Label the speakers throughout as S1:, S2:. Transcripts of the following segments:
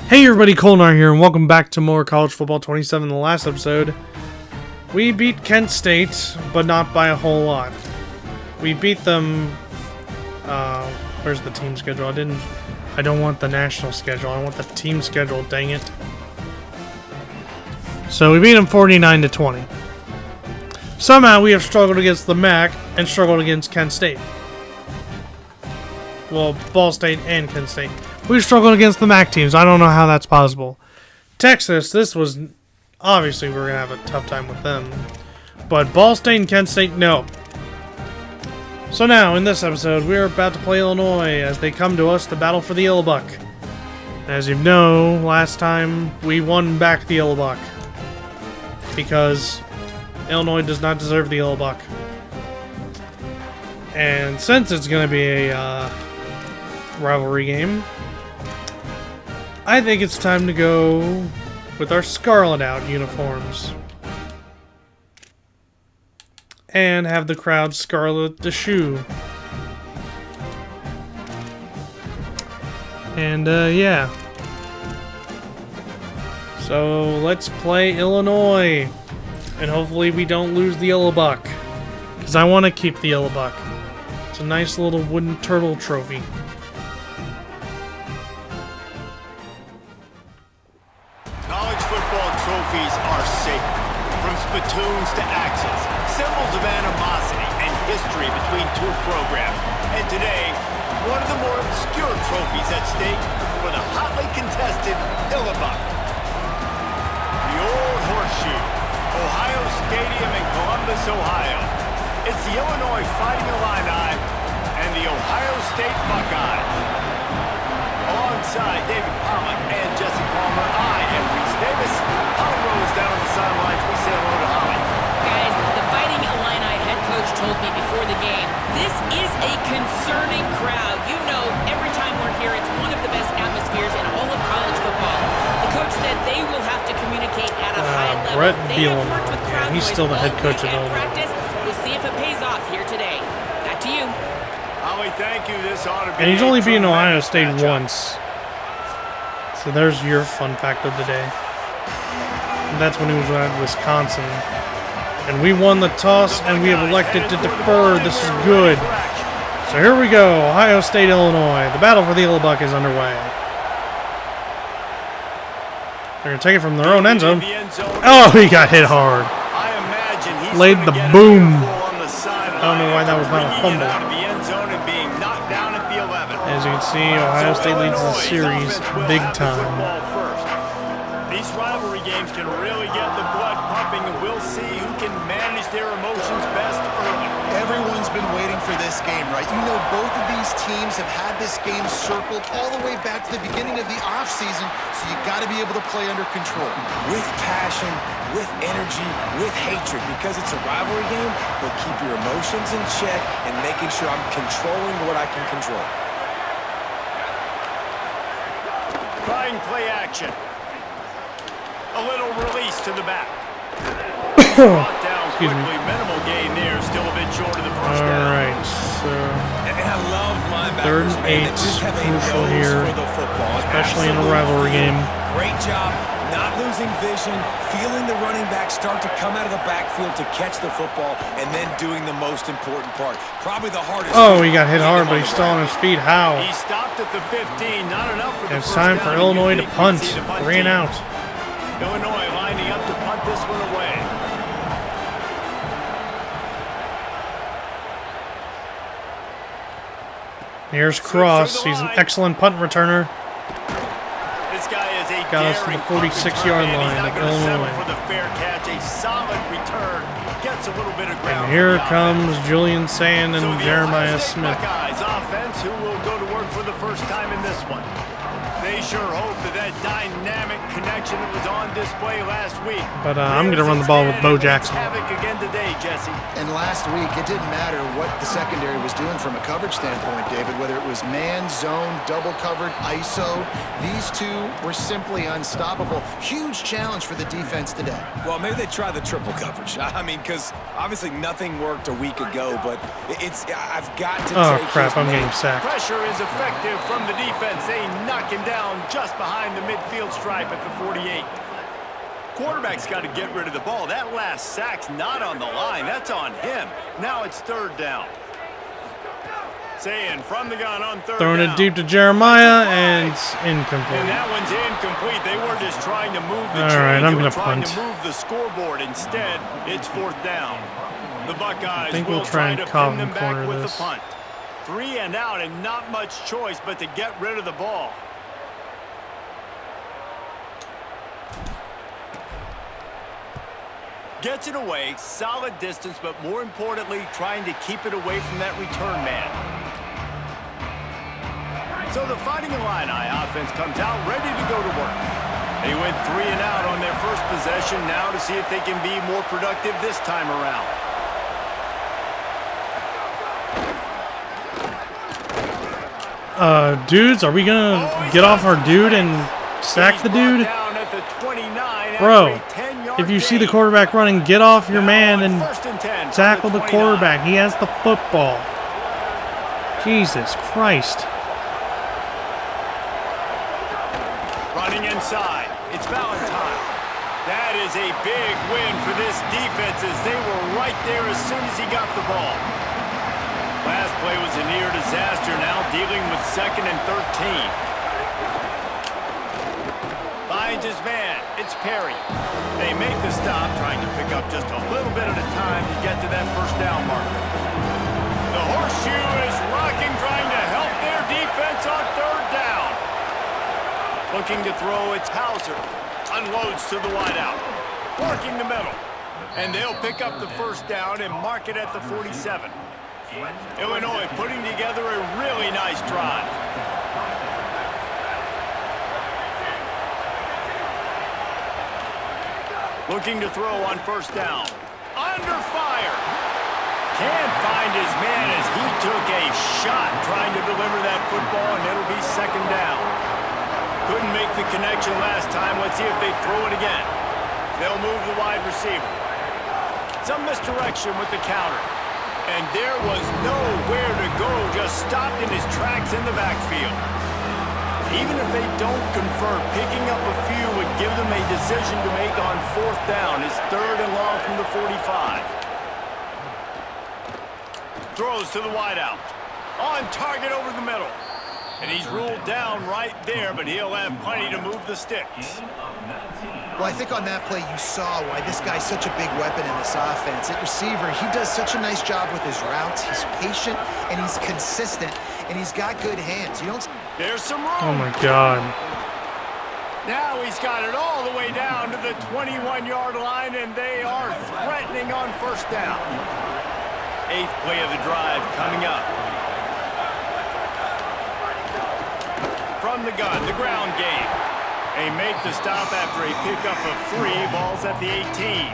S1: Hey everybody, Colnar here, and welcome back to more College Football 27. In the last episode, we beat Kent State, but not by a whole lot. We beat them, where's the team schedule? I don't want the national schedule, I want the team schedule, dang it. So we beat them 49-20. Somehow we have struggled against the MAC and struggled against Kent State. Well, Ball State and Kent State. We've struggled against the MAC teams. I don't know how that's possible. Texas, this was... Obviously, we're going to have a tough time with them. But Ball State and Kent State, no. So now, in this episode, we're about to play Illinois as they come to us to battle for the Illi-Buck. As you know, last time, we won back the Illi-Buck. Because Illinois does not deserve the Illi-Buck. And since it's going to be a rivalry game, I think it's time to go with our Scarlet Out uniforms. And have the crowd scarlet the shoe. And, yeah. So, let's play Illinois. And hopefully we don't lose the Illi-Buck. Because I want to keep the Illi-Buck. It's a nice little wooden turtle trophy.
S2: Trophies are sacred, from spittoons to axes, symbols of animosity and history between two programs. And today, one of the more obscure trophies at stake for the hotly contested Illi-Buck. The Old Horseshoe, Ohio Stadium in Columbus, Ohio. It's the Illinois Fighting Illini and the Ohio State Buckeyes. Alongside David Pollock and Jesse Palmer, I am Reese Davis. Holly Rose down on the sidelines. We say hello to Holly.
S3: Guys, the Fighting Illini head coach told me before the game, this is a concerning crowd. You know, every time we're here, it's one of the best atmospheres in all of college football. The coach said they will have to communicate at a high level.
S1: Brett
S3: They have worked with crowd
S1: he's still the head coach of Illinois.
S3: Practice. We'll see if it pays off here today. Back to you.
S2: Holly, thank you. This ought to be
S1: And he's only beaten Ohio State
S2: matchup.
S1: once. So there's your fun fact of the day. And that's when he was at Wisconsin. And we won the toss, and we have elected to defer. This is good. So here we go. Ohio State, Illinois. The battle for the Illi-Buck is underway. They're going to take it from their own end zone. Oh, he got hit hard. Laid the boom. I don't know why that was not a fumble. As you can see, Ohio State leads the series big time.
S2: These rivalry games can really get the blood pumping, and we'll see who can manage their emotions best early.
S4: Everyone's been waiting for this game, right? You know, both of these teams have had this game circled all the way back to the beginning of the offseason, so you got to be able to play under control.
S5: With passion, with energy, with hatred, because it's a rivalry game, but keep your emotions in check and making sure I'm controlling what I can control.
S2: Trying play action. A little release to the back. Brought down quickly. Minimal gain there. Still a bit short of the first down.
S1: All right, so
S5: And I love
S1: third
S5: linebackers,
S1: and
S5: man,
S1: 8,
S5: that just have a
S1: crucial
S5: nose
S1: here,
S5: for the football.
S1: especially in a
S5: Absolute
S1: rivalry
S5: feel.
S1: game.
S5: Great job, not losing vision, feeling the running back start to come out of the backfield to catch the football, and then doing the most important part. Probably the hardest.
S1: Oh, he got hit hard, but he's still on his feet. How?
S2: He stopped at the 15. Not enough for the
S1: It's
S2: first
S1: time
S2: down.
S1: for
S2: You
S1: Illinois to
S2: think
S1: punt.
S2: you'd see the punt
S1: 3 and
S2: team.
S1: out.
S2: Illinois lining up to punt this one away.
S1: Here's Cross. He's an excellent punt returner.
S2: This guy is a
S1: Got us to the 46-yard line of Illinois.
S2: For the fair catch, a solid return. Gets a little bit of ground.
S1: And here
S2: for the
S1: comes
S2: offense.
S1: Julian Sand and
S2: So the
S1: Jeremiah
S2: Ohio State
S1: Smith.
S2: Buckeyes offense, who will go to work for the first time in this one. They sure hope that dynamic connection that was on display last week.
S1: But I'm going to run the ball with Bo Jackson.
S2: Havoc again today, Jesse.
S4: And last week, it didn't matter what the secondary was doing from a coverage standpoint, David, whether it was man, zone, double covered, ISO. These two were simply unstoppable. Huge challenge for the defense today.
S5: Well, maybe they try the triple coverage. I mean, because obviously nothing worked a week ago, but I've got to
S1: Oh,
S5: take
S1: crap,
S5: his
S1: I'm
S5: name.
S1: getting sacked.
S2: Pressure is effective from the defense, they knock him down just behind the midfield stripe at the 48. Quarterback's got to get rid of the ball. That last sack's not on the line. That's on him. Now it's third down. Saying from the gun on third
S1: Throwing
S2: down.
S1: it deep to Jeremiah, and it's incomplete.
S2: And that one's incomplete. They were just trying to move the
S1: All
S2: chains.
S1: right, I'm
S2: They were
S1: gonna
S2: trying
S1: punt.
S2: to move the scoreboard. Instead, it's fourth down. The Buckeyes
S1: I think
S2: will
S1: we'll try and
S2: to
S1: cover
S2: pin them back
S1: corner
S2: with
S1: this.
S2: the punt. 3 and out, and not much choice but to get rid of the ball. Gets it away, solid distance, but more importantly, trying to keep it away from that return man. So the Fighting Illini offense comes out ready to go to work. They went 3 and out on their first possession, now to see if they can be more productive this time around.
S1: Dudes, are we gonna get off our dude and sack the dude?
S2: Down at the 29
S1: Bro,
S2: after a 10-yard
S1: if you see the
S2: gain.
S1: quarterback running, get off your
S2: Now
S1: man
S2: on
S1: and
S2: first and 10 from
S1: tackle the
S2: 29.
S1: quarterback. He has the football. Jesus Christ.
S2: Running inside, it's Valentine. That is a big win for this defense as they were right there as soon as he got the ball. Last play was a near disaster, now dealing with 2nd and 13. Finds his man, it's Perry. They make the stop, trying to pick up just a little bit at a time to get to that first down marker. The horseshoe is rocking, trying to help their defense on third down. Looking to throw, it's Hauser. Unloads to the wideout. Working the middle. And they'll pick up the first down and mark it at the 47. Illinois putting together a really nice drive. Looking to throw on first down. Under fire. Can't find his man as he took a shot trying to deliver that football, and it'll be 2nd down. Couldn't make the connection last time. Let's see if they throw it again. They'll move the wide receiver. Some misdirection with the counter. And there was nowhere to go, just stopped in his tracks in the backfield. Even if they don't convert, picking up a few would give them a decision to make on 4th down. It's 3rd and long from the 45. Throws to the wideout. On target over the middle. And he's ruled down right there, but he'll have plenty to move the sticks.
S4: Well, I think on that play you saw why this guy's such a big weapon in this offense. At receiver, he does such a nice job with his routes. He's patient, and he's consistent, and he's got good hands. You don't...
S2: There's some room.
S1: Oh my God.
S2: Now he's got it all the way down to the 21-yard line, and they are threatening on first down. 8th play of the drive coming up. From the gun, the ground game. They make the stop after a pickup of 3. Ball's at the 18.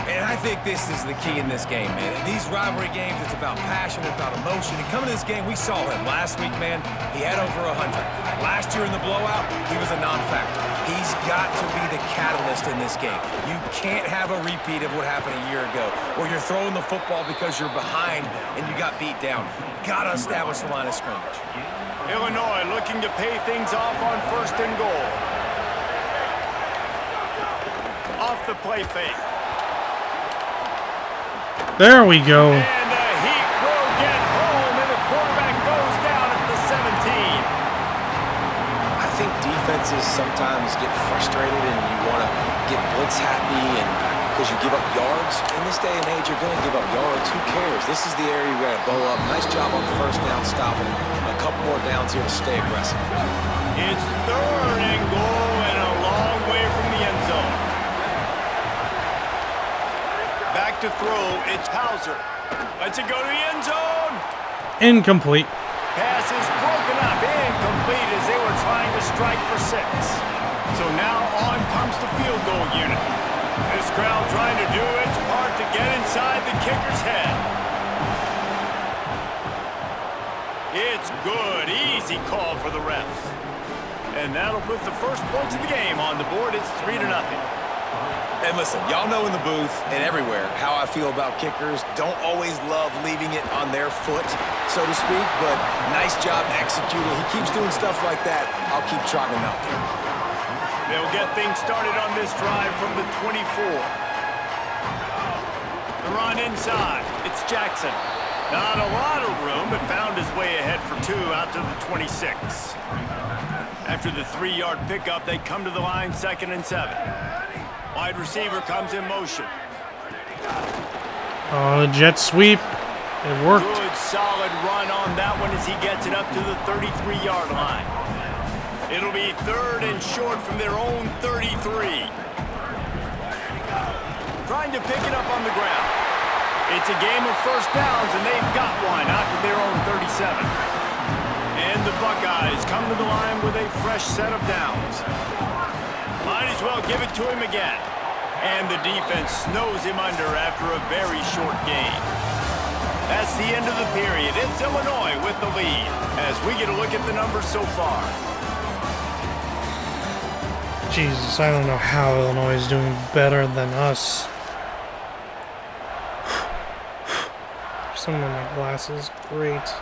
S5: And I think this is the key in this game, man. In these rivalry games, it's about passion, it's about emotion. And coming to this game, we saw him last week, man. He had over 100. Last year in the blowout, he was a non-factor. He's got to be the catalyst in this game. You can't have a repeat of what happened a year ago, where you're throwing the football because you're behind and you got beat down. Got to establish the line of scrimmage.
S2: Illinois looking to pay things off on 1st and goal. Off the play fake.
S1: There we go.
S2: And the Heat will get home, and the quarterback goes down at the 17.
S5: I think defenses sometimes get frustrated and you want to get blitz happy and because you give up yards. In this day and age, you're going to give up yards. Who cares? This is the area you got to bow up. Nice job on first down, stopping. A couple more downs here to stay aggressive.
S2: It's 3rd and goal and a long way from the end zone. Back to throw, it's Hauser. Lets it go to the end zone.
S1: Incomplete.
S2: Pass is broken up, incomplete as they were trying to strike for 6. So now on comes the field goal unit. This crowd trying to do its part to get inside the kicker's head. It's good, easy call for the refs. And that'll put the first points of the game on the board. It's 3-0.
S5: And listen, y'all know in the booth and everywhere how I feel about kickers. Don't always love leaving it on their foot, so to speak, but nice job executing. He keeps doing stuff like that. I'll keep trotting him out there.
S2: They'll get things started on this drive from the 24. The run inside. It's Jackson. Not a lot of room, but found his way ahead for 2 out to the 26. After the 3-yard pickup, they come to the line 2nd and 7. Wide receiver comes in motion.
S1: Oh, the jet sweep. It worked.
S2: Good, solid run on that one as he gets it up to the 33-yard line. It'll be 3rd and short from their own 33. Trying to pick it up on the ground. It's a game of first downs, and they've got one out to their own 37. And the Buckeyes come to the line with a fresh set of downs. Might as well give it to him again. And the defense snows him under after a very short game. That's the end of the period. It's Illinois with the lead as we get a look at the numbers so far.
S1: Jesus, I don't know how Illinois is doing better than us. Some of my glasses, great.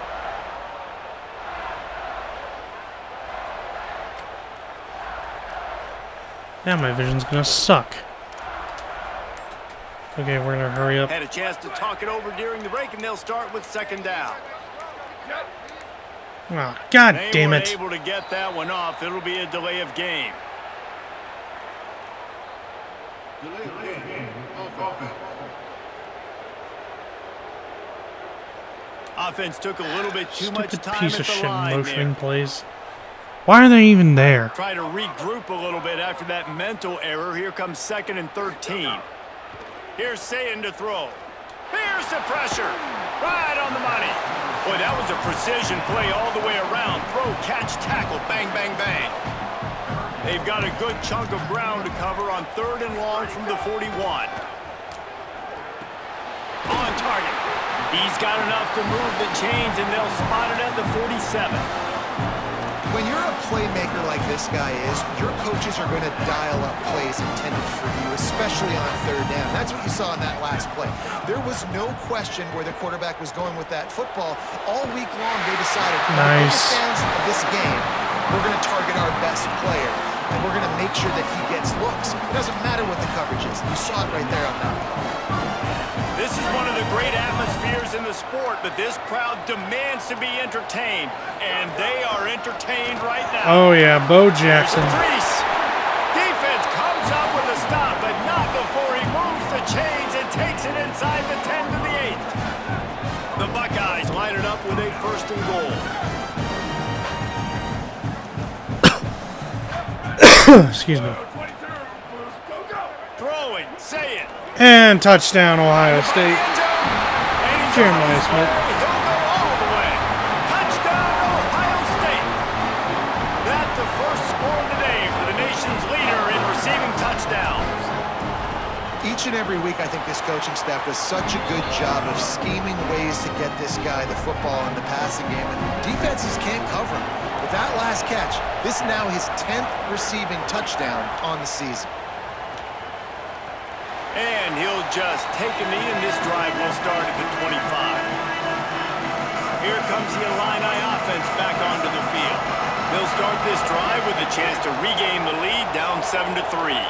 S1: Now my vision's gonna suck. Okay, we're gonna hurry up.
S2: Had a chance to talk it over during the break, and they'll start with 2nd down.
S1: Oh, God damn it.
S2: They weren't able to get that one off. It'll be a delay of game. Offense took a little bit too much
S1: Stupid
S2: time
S1: piece
S2: at
S1: of
S2: the
S1: shit
S2: line
S1: motioning
S2: there.
S1: plays. Why are they even there?
S2: Try to regroup a little bit after that mental error. Here comes 2nd and 13. Here's Sayin to throw. Here's the pressure. Right on the money. Boy, that was a precision play all the way around. Throw, catch, tackle, bang, bang, bang. They've got a good chunk of ground to cover on 3rd and long from the 41. On target. He's got enough to move the chains, and they'll spot it at the 47.
S4: When you're a playmaker like this guy is, your coaches are going to dial up plays intended for you, especially on 3rd down. That's what you saw in that last play. There was no question where the quarterback was going with that football. All week long, they decided,
S1: nice.
S4: fans of this game, we're going to target our best player, and we're going to make sure that he gets looks. It doesn't matter what the coverage is. You saw it right there on that.
S2: This is one of the great atmospheres in the sport, but this crowd demands to be entertained, and they are entertained right now.
S1: Oh yeah, Bo Jackson.
S2: Defense comes up with a stop, but not before he moves the chains and takes it inside the 10 to the 8. The Buckeyes line it up with a 1st and goal.
S1: Excuse me.
S2: Throwing, say it.
S1: And touchdown, Ohio State. Jeremiah Smith.
S2: He'll go all the way. Touchdown, Ohio State. That's the first score today for the nation's leader in receiving touchdowns.
S4: Each and every week, I think this coaching staff does such a good job of scheming ways to get this guy the football in the passing game, and defenses can't cover him. With that last catch, this is now his 10th receiving touchdown on the season.
S2: And he'll just take a knee, and this drive will start at the 25. Here comes the Illini offense back onto the field. They'll start this drive with a chance to regain the lead, down 7-3.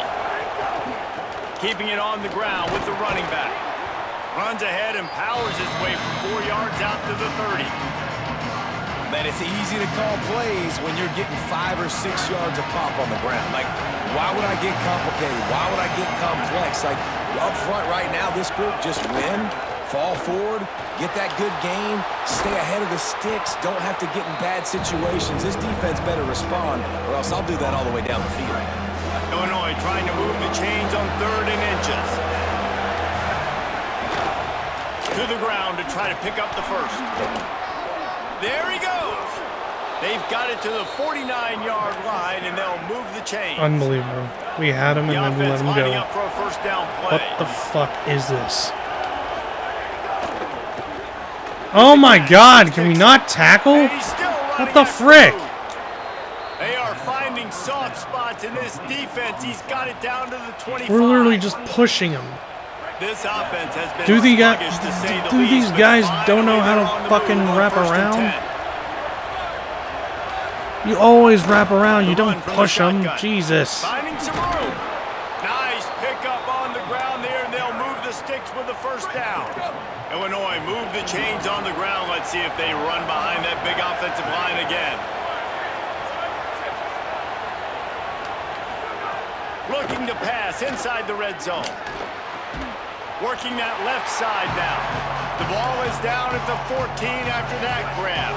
S2: Keeping it on the ground with the running back. Runs ahead and powers his way from 4 yards out to the 30.
S5: Man, it's easy to call plays when you're getting 5 or 6 yards a pop on the ground. Like, why would I get complicated? Why would I get complex? Like, up front right now, this group just win, fall forward, get that good gain, stay ahead of the sticks, don't have to get in bad situations. This defense better respond, or else I'll do that all the way down the field.
S2: Illinois trying to move the chains on 3rd and inches. To the ground to try to pick up the first. There he goes. They've got it to the 49-yard line, and they'll move the chains.
S1: Unbelievable. We had him and then we let him go.
S2: Up for a first down play.
S1: What the fuck is this? Oh my god, can we not tackle? What the frick?
S2: They are finding soft spots offense and this defense, he's got it down to the 25.
S1: We're literally just pushing them.
S2: This offense has been
S1: Do these guys
S2: but
S1: don't know how to
S2: finally they're on the
S1: fucking
S2: move on
S1: wrap
S2: 1st and
S1: around?
S2: 10.
S1: You always wrap around. You
S2: The run
S1: don't
S2: from the
S1: push them.
S2: shotgun.
S1: Jesus.
S2: Finding some room. Nice pickup on the ground there, and they'll move the sticks with the first down. Illinois move the chains on the ground. Let's see if they run behind that big offensive line again. Looking to pass inside the red zone. Working that left side now. The ball is down at the 14 after that grab.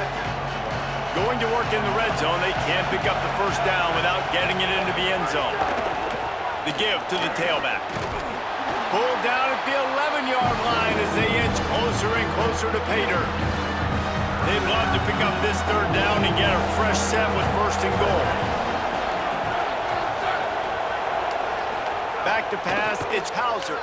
S2: Going to work in the red zone. They can't pick up the first down without getting it into the end zone. The give to the tailback. Pulled down at the 11-yard line as they inch closer and closer to pay dirt. They'd love to pick up this third down and get a fresh set with 1st and goal. Back to pass, it's Hauser.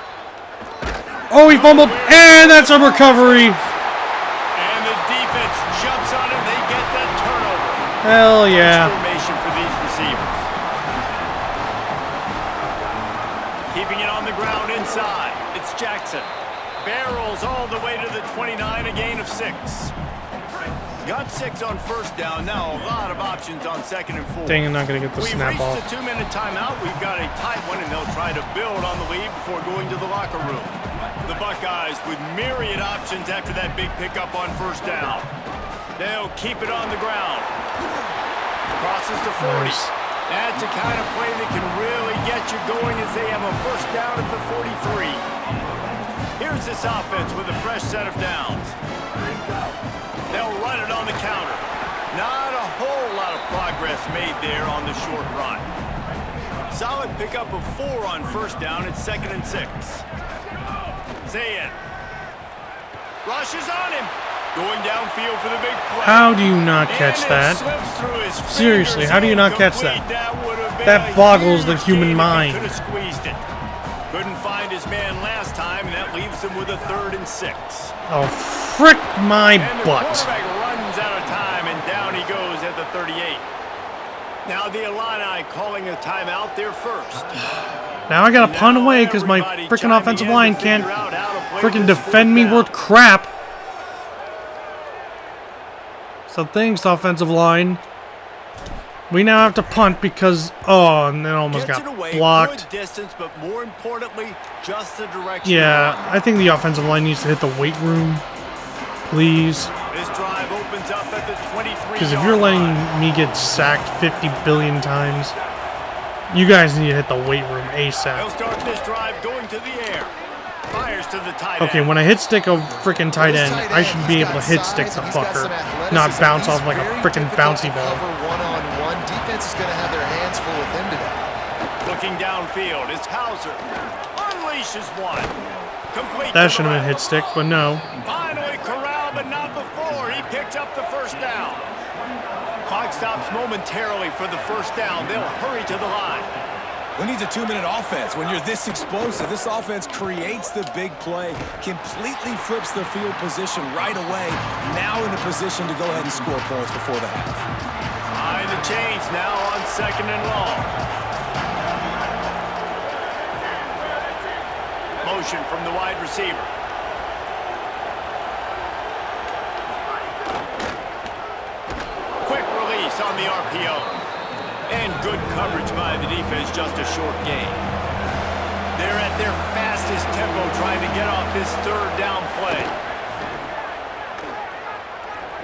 S1: Oh, he fumbled, and that's a recovery.
S2: And the defense jumps on it, they get that turnover.
S1: Hell yeah.
S2: Formation for these receivers. Keeping it on the ground inside. It's Jackson. Barrels all the way to the 29, a gain of 6. Got 6 on 1st down. Now a lot of options on 2nd and 4.
S1: Dang, I'm not going to get the
S2: We've
S1: snap
S2: reached
S1: off.
S2: the 2-minute timeout. We've got a tight one, and they'll try to build on the lead before going to the locker room. The Buckeyes with myriad options after that big pickup on 1st down. They'll keep it on the ground. Crosses the 40.
S1: Nice.
S2: That's the kind of play that can really get you going as they have a 1st down at the 43. Here's this offense with a fresh set of downs. They'll run it on the counter. Not a whole lot of progress made there on the short run. Solid pickup of 4 on 1st down at 2nd and 6. Zayn rushes on him. Going downfield for the big play.
S1: How do you not catch that? Seriously, how do you not catch that? That boggles the human mind.
S2: Could have squeezed it. Couldn't find his man last time, and that leaves him with a 3rd and 6.
S1: Oh, frick my
S2: And the
S1: butt.
S2: quarterback runs out of time, and down he goes at the 38. Now the Illini calling a timeout there first.
S1: Now I got to punt away because my freaking offensive line can't freaking defend me worth crap. So thanks, offensive line. We now have to punt because, oh, and it almost got blocked.
S2: Good distance, but more importantly, just the direction.
S1: Yeah, I think the offensive line needs to hit the weight room, please.
S2: This drive opens up at the 23.
S1: Because if you're letting me get sacked 50 billion times, you guys need to hit the weight room
S2: They'll
S1: ASAP.
S2: start this drive going to the air. Fires to the tight end.
S1: Okay, when I hit stick a freaking tight end, I should be able to hit stick the fucker, not bounce off like a freaking bouncy ball.
S4: One-on-one. Defense is going to have their hands full with him today.
S2: Looking downfield, it's Hauser. Unleashes one. Complete.
S1: That should have been hit stick, but no.
S2: Finally corralled, but not before. He picks up the 1st down. Clock stops momentarily for the 1st down. They'll hurry to the line.
S5: Who needs a 2-minute offense? When you're this explosive, this offense creates the big play, completely flips the field position right away, now in a position to go ahead and score points before the half.
S2: Behind the chains now on 2nd and long. Motion from the wide receiver. Quick release on the RPO. And good coverage by the defense, just a short gain. They're at their fastest tempo trying to get off this 3rd down play.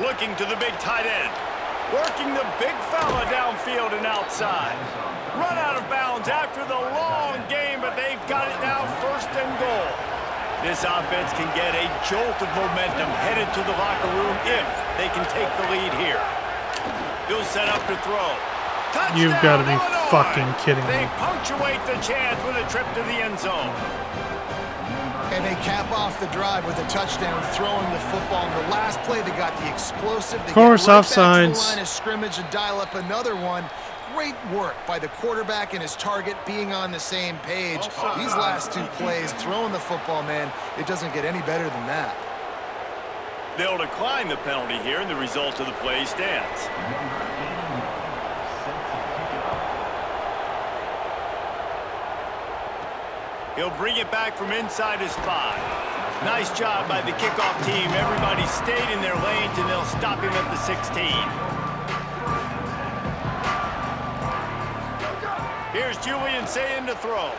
S2: Looking to the big tight end. Working the big fella downfield and outside. Run out of bounds after the long game, but they've got it now 1st and goal. This offense can get a jolt of momentum headed to the locker room if they can take the lead here. He'll set up to throw. Touchdown,
S1: You've got to be
S2: Illinois.
S1: fucking kidding
S2: They
S1: me.
S2: punctuate the chance with a trip to the end zone.
S4: And they cap off the drive with a touchdown, throwing the football. In the last play, they got the explosive. They
S1: Of course,
S4: get right back to the
S1: offsides.
S4: line of scrimmage and dial up another one. Great work by the quarterback and his target being on the same page. These last 2 plays, throwing the football, man, it doesn't get any better than that.
S2: They'll decline the penalty here, and the result of the play stands. He'll bring it back from inside his 5. Nice job by the kickoff team. Everybody stayed in their lanes, and they'll stop him at the 16. Here's Julian saying to throw.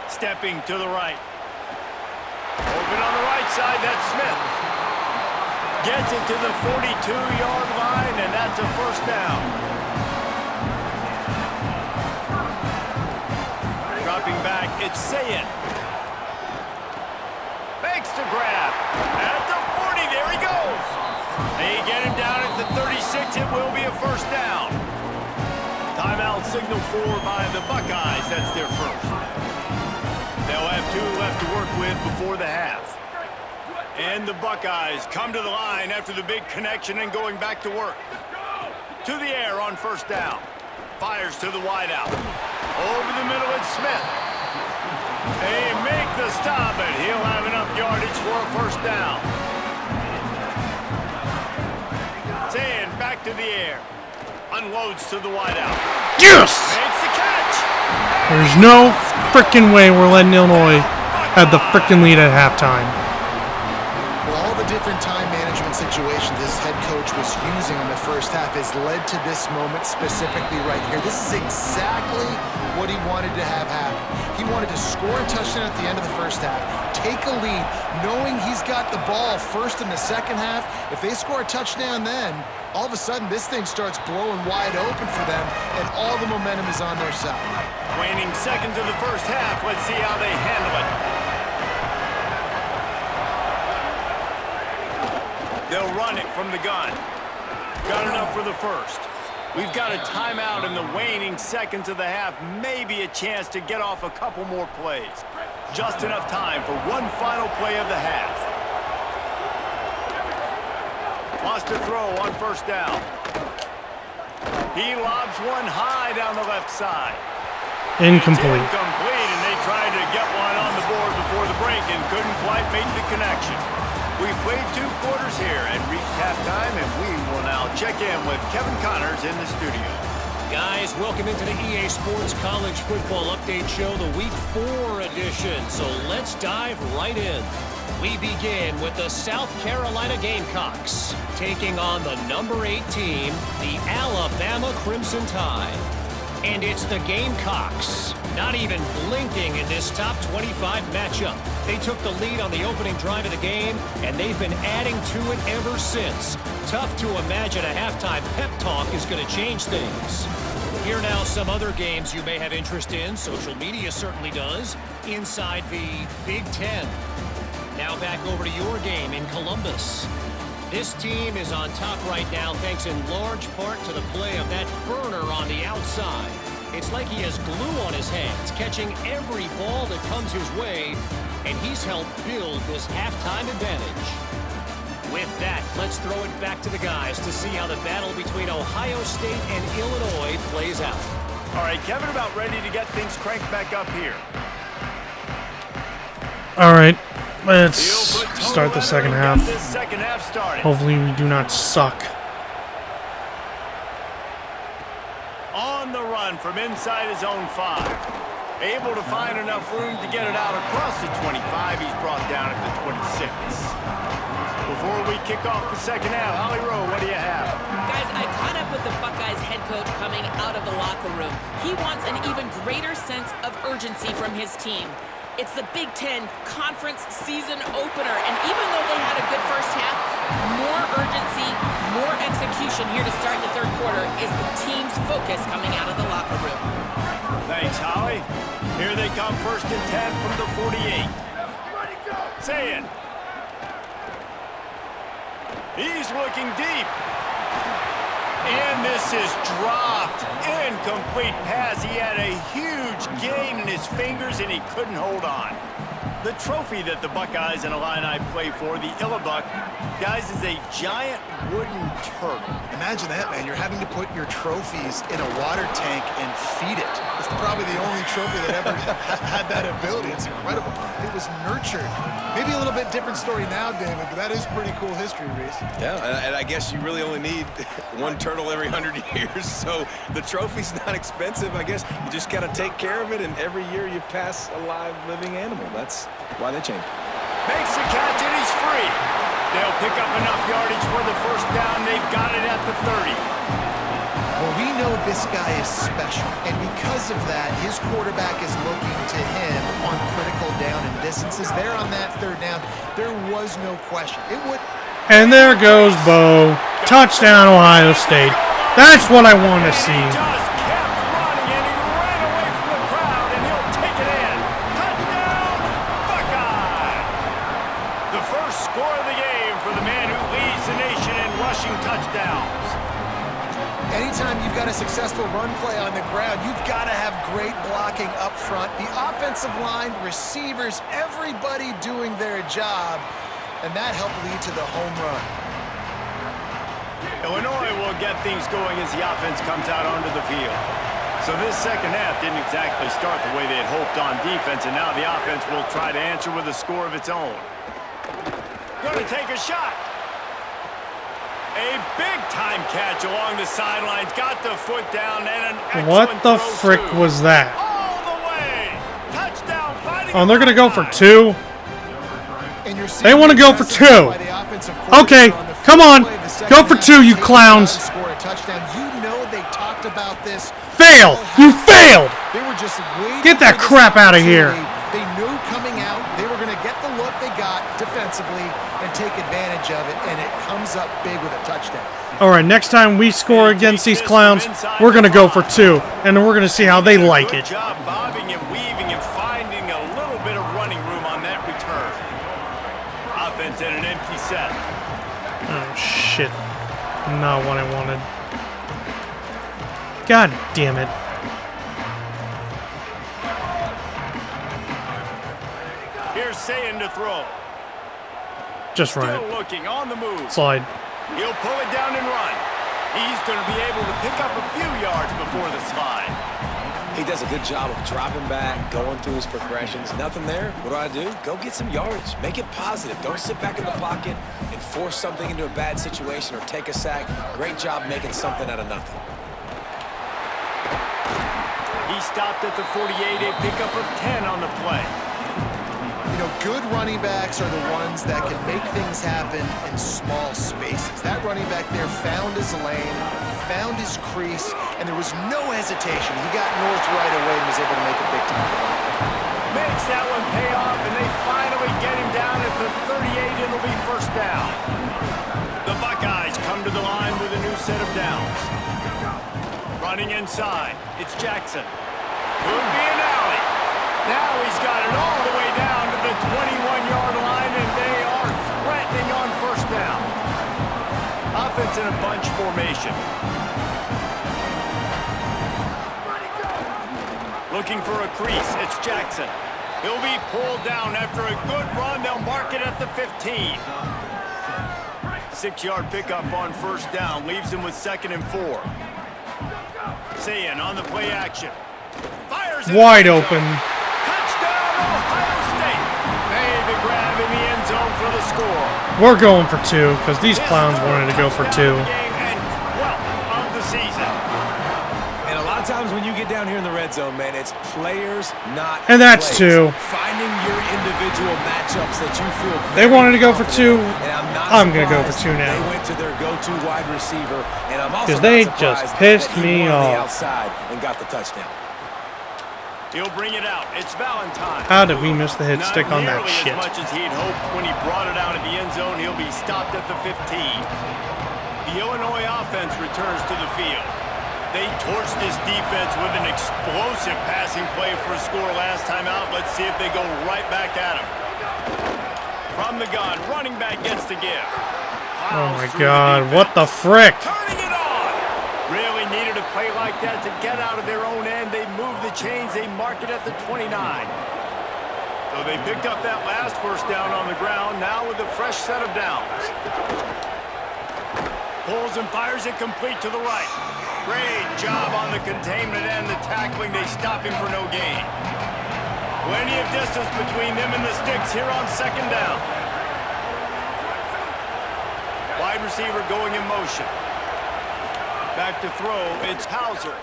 S2: Stepping to the right. Open on the right side, that's Smith. Gets it to the 42-yard line, and that's a first down. Dropping back, it's Sayin. Makes the grab. At the 40, there he goes. They get him down at the 36, it will be a first down. Timeout signal for by the Buckeyes, that's their first. They'll have 2 left to work with before the half. And the Buckeyes come to the line after the big connection and going back to work. To the air on first down. Fires to the wideout. Over the middle, it's Smith. They make the stop, and he'll have enough yardage for a first down. Sayin back to the air. Unloads to the wideout.
S1: Yes!
S2: Makes the catch.
S1: There's no frickin' way we're letting Illinois have the frickin' lead at halftime.
S4: Well, all the different time management situations this head coach was using in the first half has led to this moment specifically right here. This is exactly what he wanted to have happen. He wanted to score a touchdown at the end of the first half, take a lead, knowing he's got the ball first in the second half. If they score a touchdown then, all of a sudden this thing starts blowing wide open for them, and all the momentum is on their side.
S2: Waning seconds of the first half. Let's see how they handle it. They'll run it from the gun. Got enough for the first. We've got a timeout in the waning seconds of the half. Maybe a chance to get off a couple more plays. Just enough time for one final play of the half. Wants to throw on first down. He lobs one high down the left side.
S1: Incomplete.
S2: It's incomplete, and they tried to get one on the board before the break and couldn't quite make the connection. We played 2 quarters here and reached halftime, and we will now check in with Kevin Connors in the studio.
S6: Guys, welcome into the EA Sports College Football Update Show, the Week 4 edition. So let's dive right in. We begin with the South Carolina Gamecocks taking on the number 8 team, the Alabama Crimson Tide. And it's the Gamecocks, not even blinking in this top 25 matchup. They took the lead on the opening drive of the game, and they've been adding to it ever since. Tough to imagine a halftime pep talk is going to change things. Here now some other games you may have interest in. Social media certainly does. Inside the Big Ten. Now back over to your game in Columbus. This team is on top right now thanks in large part to the play of that burner on the outside. It's like he has glue on his hands, catching every ball that comes his way, and he's helped build this halftime advantage. With that, let's throw it back to the guys to see how the battle between Ohio State and Illinois plays out.
S2: All right, Kevin, about ready to get things cranked back up here.
S1: All right, let's start the second half. Hopefully we do not suck.
S2: On the run from inside his own 5. Able to find enough room to get it out across the 25. He's brought down at the 26. Before we kick off the second half, Holly Rowe, what do you have?
S3: Guys, I caught up with the Buckeyes head coach coming out of the locker room. He wants an even greater sense of urgency from his team. It's the Big Ten Conference season opener, and even though they had a good first half, more urgency, more execution here to start the third quarter is the team's focus coming out of the locker room.
S2: Thanks, Holly. Here they come, 1st and 10 from the 48. Sayin. He's looking deep. And this is dropped. Incomplete pass. He had a huge gain in his fingers, and he couldn't hold on. the trophy that the Buckeyes and Illini play for, the Illi-Buck, guys, is a giant wooden turtle.
S4: Imagine that, man. You're having to put your trophies in a water tank and feed it. It's probably the only trophy that ever had that ability. It's incredible. It was nurtured. Maybe a little bit different story now, David, but that is pretty cool history, Reese.
S5: Yeah, and I guess you really only need one turtle every 100 years, so the trophy's not expensive. I guess you just got to take care of it, and every year you pass a live, living animal. That's why they change.
S2: Makes the catch, and he's free. They'll pick up enough yardage for the first down. They've got it at the 30.
S4: Well, we know this guy is special, and because of that, his quarterback is looking to him on critical down and distances. There on that third down, there was no question. It would.
S1: And there goes Bo. Touchdown, Ohio State. That's what I want to see.
S2: Just kept running, and he ran away from the crowd, and he'll take it in. Touchdown, Buckeye! The first score of the game for the man who leads the nation in rushing touchdowns.
S4: Anytime you've got a successful run play on the ground, you've got to have great blocking up front. The offensive line, receivers, everybody doing their job, and that helped lead to the home run.
S2: Illinois will get things going as the offense comes out onto the field. So this second half didn't exactly start the way they had hoped on defense, and now the offense will try to answer with a score of its own. Going to take a shot. A big-time catch along the sidelines. Got the foot down and an excellent
S1: What the
S2: throw,
S1: frick
S2: too.
S1: was that?
S2: All the way. Touchdown.
S1: Oh, they're going to go for 2?
S4: And you're
S1: They want to go for 2. Okay, come on. Go for 2, you clowns.
S4: Score a touchdown. You know they talked about this.
S1: Fail. You failed.
S4: They were just waiting.
S1: Get that
S4: for this
S1: crap out of here.
S4: opportunity. They knew coming out they were going to get the look they got defensively and take advantage of it, and it comes up big with a touchdown.
S1: All right, next time we score against these clowns, we're going to go for 2, and we're going to see how they like
S2: Good
S1: it.
S2: job bobbing and weaving and finding a little bit of running room on that return. Offense in an empty set.
S1: Oh, shit. Not what I wanted. God damn it.
S2: Here's Sayin to throw.
S1: Just run
S2: Still
S1: it.
S2: looking on the move.
S1: Slide.
S2: He'll pull it down and run. He's going to be able to pick up a few yards before the slide.
S5: He does a good job of dropping back, going through his progressions. Nothing there. What do? Go get some yardage. Make it positive. Don't sit back in the pocket and force something into a bad situation or take a sack. Great job making something out of nothing.
S2: He stopped at the 48, a pickup of 10 on the play.
S4: You know, good running backs are the ones that can make things happen in small spaces. That running back there found his lane, found his crease, and there was no hesitation. He got north right away and was able to make a big time run.
S2: Makes that one pay off, and they finally get him down at the 38. It'll be first down. The Buckeyes come to the line with a new set of downs. Running inside, it's Jackson. Could be an alley. Now he's got it all the way down to the 21-yard line, and they are threatening on first down. Offense in a bunch formation. Looking for a crease, it's Jackson. He'll be pulled down after a good run. They'll mark it at the 15. 6-yard pickup on first down. Leaves him with 2nd and 4. Sayin on the play action. Fires it.
S1: Wide open.
S2: Touchdown, Ohio State. Made the grab in the end zone for the score.
S1: We're going for 2, because these clowns wanted to go for 2.
S2: Touchdown of the game and 12th of the season.
S5: And a lot of times when you get down here in the red zone, man, it's players, not
S1: And that's
S5: plays.
S1: 2.
S5: Finding your individual matchups that you feel
S1: They wanted to go for 2.
S5: And
S1: I'm going to go for 2
S5: They
S1: now.
S5: went to their go-to wide receiver, and I'm also
S1: 'Cause they
S5: not
S1: just
S5: surprised
S1: pissed
S5: that he
S1: me
S5: went on the
S1: off.
S5: outside and got the touchdown.
S2: He'll bring it out. It's Valentine.
S1: How did we miss the hit
S2: Not
S1: stick on that
S2: nearly
S1: shit?
S2: as much as he'd hoped when he brought it out of the end zone. He'll be stopped at the 15. The Illinois offense returns to the field. They torched this defense with an explosive passing play for a score last time out. Let's see if they go right back at him. From the gun, running back gets the give.
S1: Oh my god, what the frick?
S2: Turning it on! Really needed a play like that to get out of their own end. They move the chains, they mark it at the 29. So they picked up that last first down on the ground, now with a fresh set of downs. Pulls and fires it complete to the right. Great job on the containment and the tackling. They stop him for no gain. Plenty of distance between them and the sticks here on second down. Wide receiver going in motion. Back to throw, it's Hauser.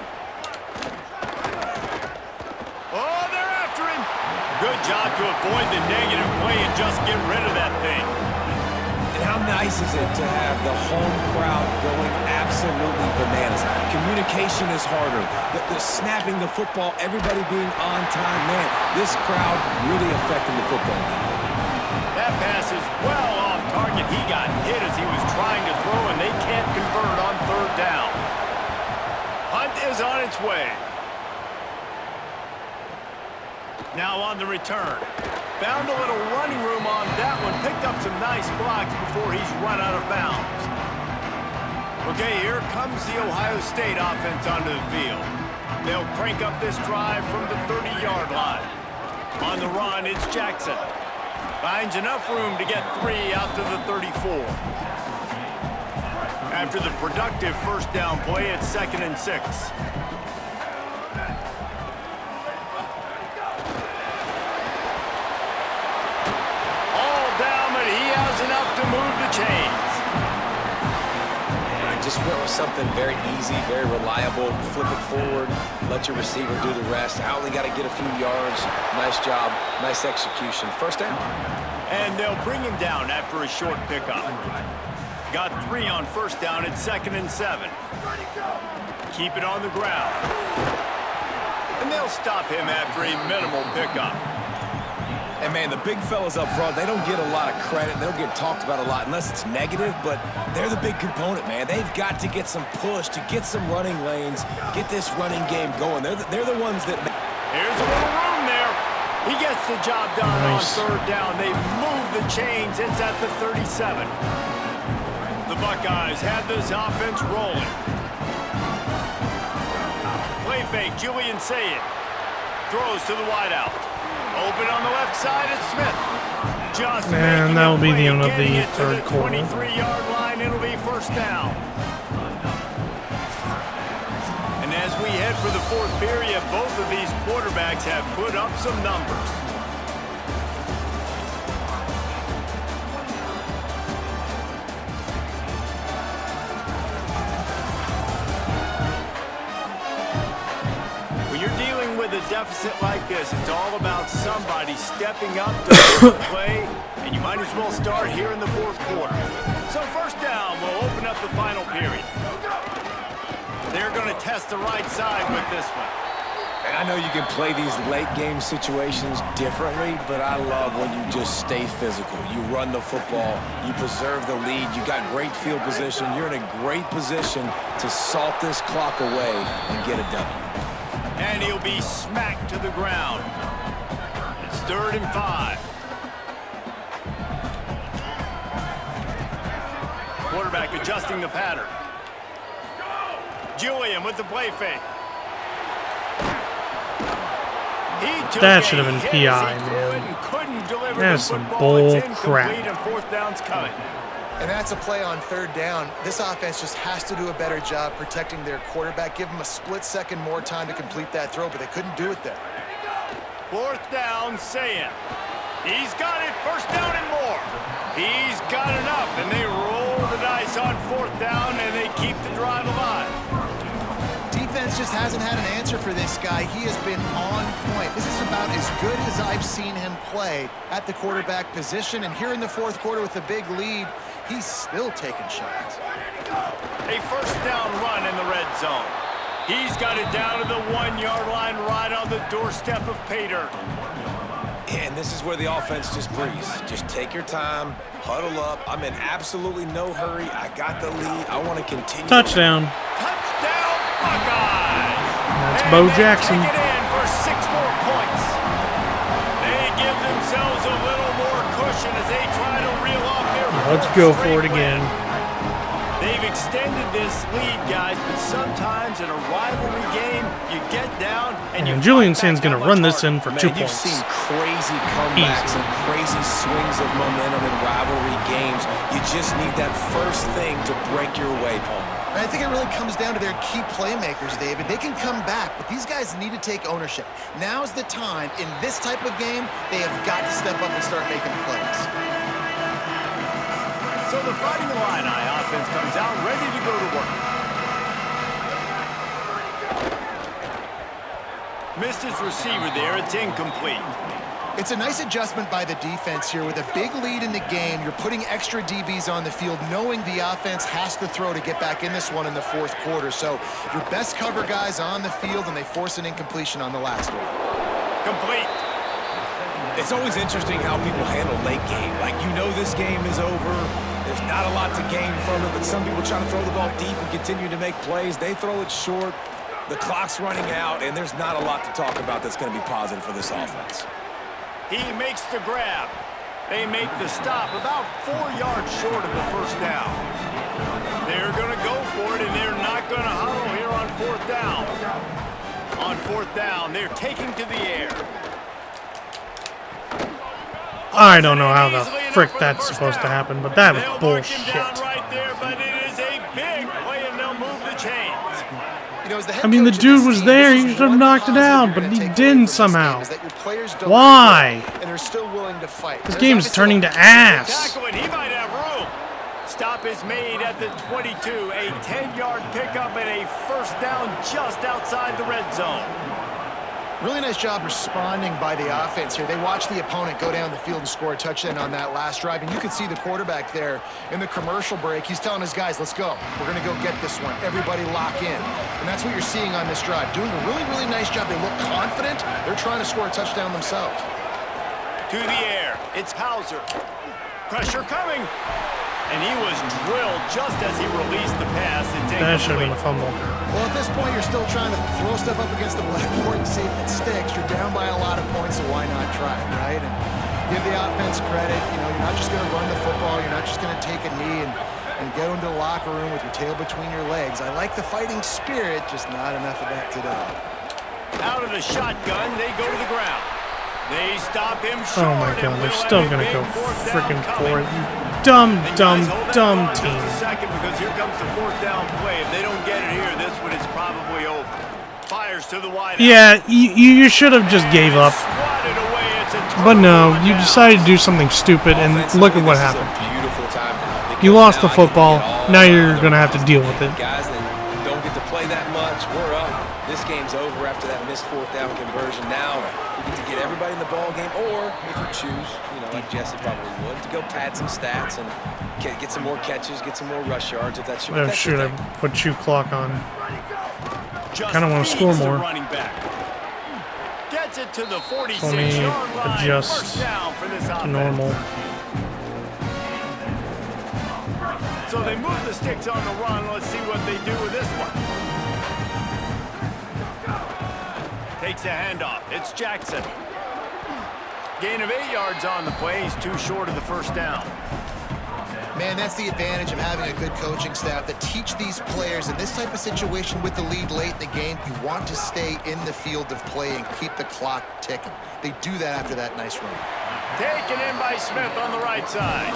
S2: Oh, they're after him. Good job to avoid the negative play and just get rid of that thing.
S5: And how nice is it to have the home crowd going absolutely bananas? Communication is harder. The snapping the football, everybody being on time. Man, this crowd really affecting the football game.
S2: That pass is well off target. He got hit as he was trying to throw, and they can't convert on third down. Hunt is on its way. Now on the return. Found a little running room on that one. Picked up some nice blocks before he's run out of bounds. Okay, here comes the Ohio State offense onto the field. They'll crank up this drive from the 30-yard line. On the run, it's Jackson. Finds enough room to get 3 out to the 34. After the productive first down play, it's 2nd and 6. Enough to move the chains.
S5: And I just went with something very easy, very reliable. Flip it forward, let your receiver do the rest. I only got to get a few yards. Nice job, nice execution. First down.
S2: And they'll bring him down after a short pickup. Got 3 on first down at 2nd and 7. Keep it on the ground. And they'll stop him after a minimal pickup.
S5: And, man, the big fellas up front, they don't get a lot of credit. They don't get talked about a lot unless it's negative, but they're the big component, man. They've got to get some push, to get some running lanes, get this running game going. They're the ones that...
S2: Here's a little room there. He gets the job done on third down. They move the chains. It's at the 37. The Buckeyes have this offense rolling. Play fake, Julian Sayed. Throws to the wideout. Open on the left side, it's Smith. Just
S1: and that will be the end of the third quarter.
S2: 23-yard line, it'll be first down. And as we head for the fourth period, both of these quarterbacks have put up some numbers. A deficit like this, it's all about somebody stepping up to play, and you might as well start here in the fourth quarter. So first down will open up the final period. They're going to test the right side with this one.
S5: And I know you can play these late game situations differently, but I love when you just stay physical. You run the football, you preserve the lead, you got great field position, you're in a great position to salt this clock away and get a W.
S2: And he'll be smacked to the ground. It's 3rd and 5. Quarterback adjusting the pattern. Julian with the play fake.
S1: That should have been PI, man. That's some bull crap.
S2: And fourth down's coming.
S4: And that's a play on third down. This offense just has to do a better job protecting their quarterback. Give them a split second more time to complete that throw, but they couldn't do it there.
S2: Fourth down, Saying. He's got it. First down and more. He's got enough, and they roll the dice on fourth down, and they keep the drive alive.
S4: Defense just hasn't had an answer for this guy. He has been on point. This is about as good as I've seen him play at the quarterback position. And here in the fourth quarter with a big lead, he's still taking shots.
S2: A first down run in the red zone. He's got it down to the 1-yard line right on the doorstep of pay dirt.
S5: And this is where the offense just breathes. Just take your time, huddle up. I'm in absolutely no hurry. I got the lead. I want to continue.
S1: Touchdown.
S2: Touchdown, Buckeyes.
S1: That's Bo Jackson.
S2: Take it in for 6 more points. They give themselves a little more cushion as they try to reel off their
S1: Let's go for it again.
S2: They've extended this lead, guys, but sometimes in a rivalry game, you get down and
S1: And Julian Sand's going to run this in for 2
S5: You've
S1: points.
S5: seen crazy comebacks
S1: Easy.
S5: and crazy swings of momentum in rivalry games. You just need that first thing to break your way, Palmer.
S4: And I think it really comes down to their key playmakers, David. They can come back, but these guys need to take ownership. Now's the time. In this type of game, they have got to step up and start making plays.
S2: So the Fighting Illini offense comes out ready to go to work. Missed his receiver there. It's incomplete.
S4: It's a nice adjustment by the defense here. With a big lead in the game, you're putting extra DBs on the field, knowing the offense has to throw to get back in this one in the fourth quarter. So your best cover guys on the field, and they force an incompletion on the last one.
S2: Complete.
S5: It's always interesting how people handle late game. Like, you know this game is over. There's not a lot to gain from it, but some people try to throw the ball deep and continue to make plays. They throw it short. The clock's running out, and there's not a lot to talk about that's going to be positive for this offense.
S2: He makes the grab. They make the stop about 4 yards short of the first down. They're going to go for it, and they're not going to huddle here on fourth down. On fourth down, they're taking to the air.
S1: I don't know how the frick that's supposed to happen, but that was bullshit.
S2: Right there, but it is a big play, and they'll move the chains.
S4: You know, as the head
S1: I mean, the
S4: coach of
S1: dude
S4: this
S1: was
S4: team,
S1: there.
S4: this
S1: He
S4: is
S1: should have
S4: one
S1: knocked it
S4: positive
S1: out,
S4: you're
S1: but
S4: gonna
S1: he
S4: take away
S1: didn't
S4: from this
S1: somehow.
S4: game is that your players don't
S1: Why?
S4: give up, and they're still willing to fight.
S1: This
S4: There's
S1: game's
S4: obviously
S1: turning to ass.
S2: Tackle, and he might have room. Stop is made at the 22. A 10-yard pickup and a first down just outside the red zone.
S4: Really nice job responding by the offense here. They watched the opponent go down the field and score a touchdown on that last drive. And you could see the quarterback there in the commercial break. He's telling his guys, let's go. We're going to go get this one. Everybody lock in. And that's what you're seeing on this drive. Doing a really, really nice job. They look confident. They're trying to score a touchdown themselves.
S2: To the air. It's Hauser. Pressure coming. And he was drilled just as he released the pass.
S1: That should have been a fumble.
S4: Well, at this point, you're still trying to throw stuff up against the blackboard and see if it sticks. You're down by a lot of points, so why not try it, right? And give the offense credit. You know, you're not just going to run the football. You're not just going to take a knee and go into the locker room with your tail between your legs. I like the fighting spirit, just not enough of that today.
S2: Out of the shotgun, they go to the ground. They stop him short.
S1: Oh my god, they're still going to go freaking for it. Dumb team.
S2: Just a second, because here comes the fourth down play. If they don't get it here, this one is probably over. Fires to the wide.
S1: Yeah, you should have just gave up. But no, you decided to do something stupid, and look at what happened. You lost the football. Now you're going to have to deal with it.
S5: Guys that don't get to play that much, we're up. This game's over after that missed fourth down conversion. Now we get to get everybody in the ball game, or if you choose, you know, like Jesse probably would, to go pad some stats and get some more catches, get some more rush yards. If that's your
S1: Oh shoot, I
S5: thing.
S1: put shoe clock on. Kind of want to score more.
S2: Gets it to the 46
S1: Let me
S2: yard line.
S1: adjust
S2: First down for this
S1: to
S2: offense.
S1: normal.
S2: So they move the sticks on the run. Let's see what they do with this one. Takes the handoff. It's Jackson. Gain of 8 yards on the play. He's too short of the first down.
S4: Man, that's the advantage of having a good coaching staff that teach these players in this type of situation with the lead late in the game. You want to stay in the field of play and keep the clock ticking. They do that after that nice run.
S2: Taken in by Smith on the right side.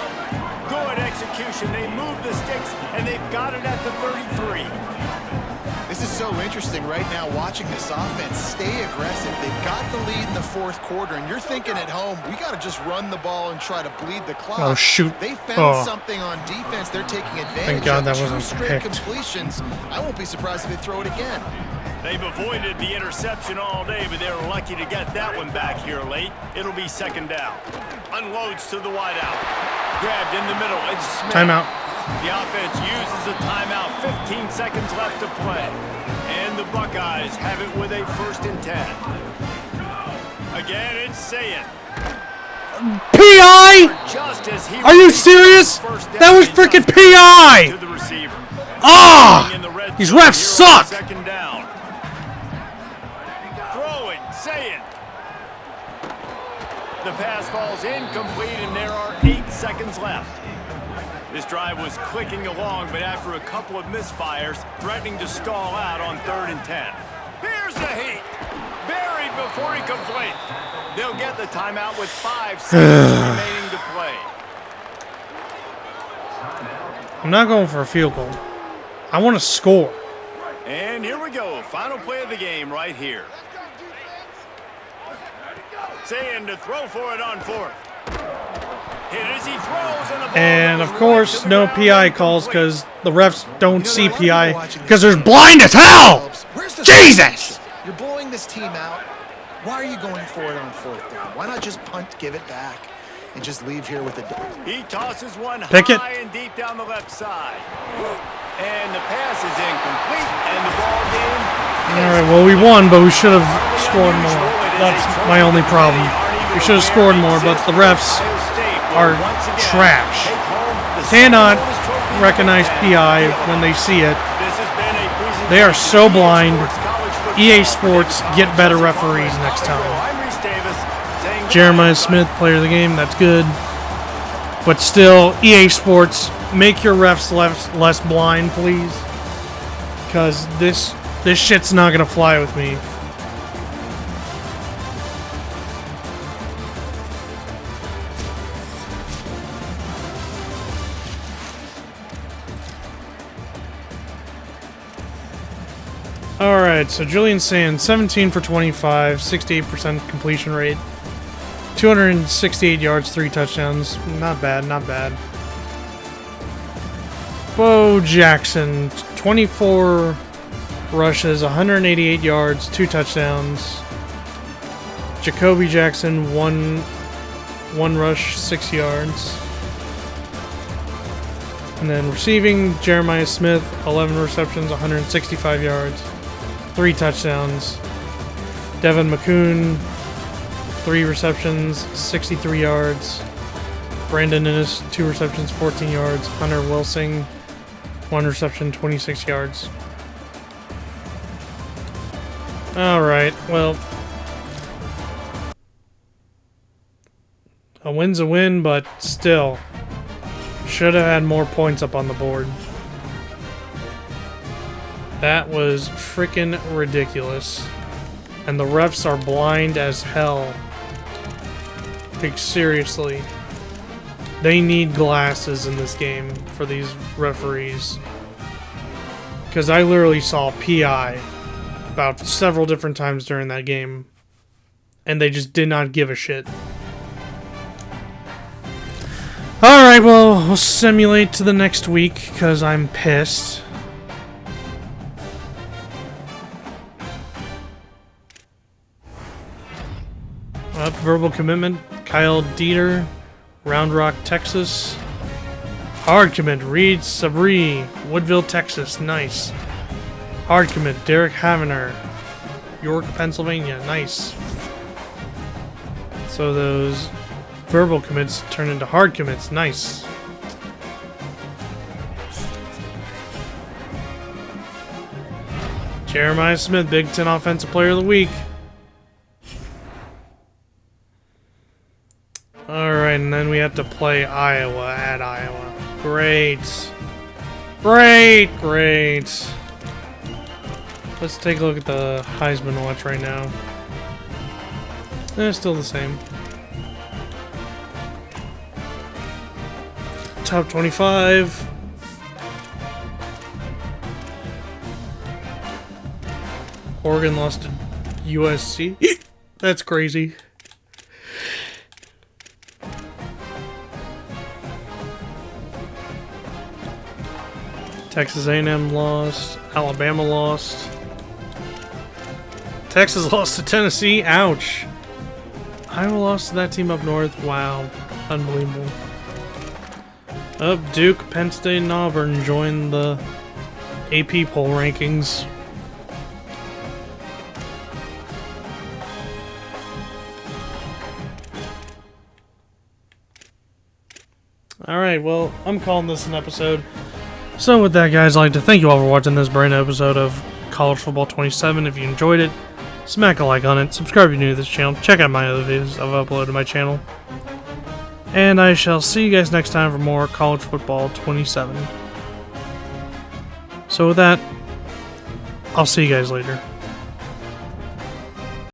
S2: Good execution. They move the sticks, and they've got it at the 33.
S4: This is so interesting right now, watching this offense stay aggressive. They've got the lead in the fourth quarter, and you're thinking at home, we got to just run the ball and try to bleed the clock.
S1: Oh, shoot.
S4: They found something on defense. They're taking advantage
S1: Thank God
S4: of
S1: that
S4: 2
S1: wasn't
S4: straight
S1: picked.
S4: completions. I won't be surprised if they throw it again.
S2: They've avoided the interception all day, but they're lucky to get that one back here late. It'll be second down. Unloads to the wideout. Grabbed in the middle. It's Smith.
S1: Timeout.
S2: The offense uses a timeout. 15 seconds left to play. And the Buckeyes have it with a 1st and 10. Again, it's Saying.
S1: PI?
S2: Just as he
S1: Are you serious? That was freaking PI!
S2: to the receiver.
S1: Ah!
S2: In the red
S1: These
S2: zone.
S1: refs
S2: Here
S1: suck!
S2: on second down. Throwing, Saying. The pass falls incomplete, and there are 8 seconds left. This drive was clicking along, but after a couple of misfires, threatening to stall out on 3rd and 10. Here's the before he completes. They'll get the timeout with 5 seconds remaining to play.
S1: I'm not going for a field goal. I want to score.
S2: And here we go. Final play of the game right here. Saying to throw for it on 4th. Hit as he throws, and the ball
S1: And of
S2: goes
S1: course,
S2: right to the
S1: no
S2: ground
S1: PI
S2: and
S1: calls
S2: complete.
S1: because the refs don't see
S4: You know, there are a lot of people
S1: PI
S4: watching
S1: because
S4: this
S1: there's
S4: game.
S1: blind as hell!
S4: Where's the
S1: Jesus!
S4: You're blowing this team out. Why are you going for it on 4th down? Why not just punt, give it back, and just leave here with a...
S2: He tosses one
S1: Pick it.
S2: high and deep down the left side. And the pass is incomplete, and the ball game...
S1: Alright, well, we won, but we should have scored more. That's my only problem. We should have scored more, but the refs are trash. Cannot recognize PI when they see it. They are so blind. EA Sports, get better referees next time. Jeremiah Smith, player of the game, that's good. But still, EA Sports, make your refs less blind, please. Because this shit's not going to fly with me. Alright, so Julian Sands, 17 for 25, 68% completion rate, 268 yards, 3 touchdowns. Not bad, not bad. Bo Jackson, 24 rushes, 188 yards, 2 touchdowns. Jacoby Jackson, one rush, 6 yards. And then receiving, Jeremiah Smith, 11 receptions, 165 yards, 3 touchdowns. Devin McCoon, 3 receptions, 63 yards. Brandon Innes, 2 receptions, 14 yards. Hunter Wilson, 1 reception, 26 yards. Alright, well. A win's a win, but still. Should have had more points up on the board. That was freaking ridiculous. And the refs are blind as hell. Like, seriously. They need glasses in this game for these referees. Because I literally saw PI about several different times during that game. And they just did not give a shit. Alright, well, we'll simulate to the next week, because I'm pissed. Up, verbal commitment, Kyle Dieter, Round Rock, Texas. Hard commit, Reed Sabri, Woodville, Texas, nice. Hard commit, Derek Havener, York, Pennsylvania, nice. So those verbal commits turn into hard commits. Nice. Jeremiah Smith, Big Ten Offensive Player of the Week. Alright, and then we have to play Iowa at Iowa. Great. Great, great. Let's take a look at the Heisman watch right now. They're still the same. Top 25. Oregon lost to USC. That's crazy. Texas A&M lost. Alabama lost. Texas lost to Tennessee. Ouch. Iowa lost to that team up north. Wow. Unbelievable. Up, Duke, Penn State, and Auburn joined the AP poll rankings. Alright, well, I'm calling this an episode. So with that, guys, I'd like to thank you all for watching this brand new episode of College Football 27. If you enjoyed it, smack a like on it. Subscribe if you're new to this channel. Check out my other videos I've uploaded to my channel. And I shall see you guys next time for more College Football 27. So with that, I'll see you guys later.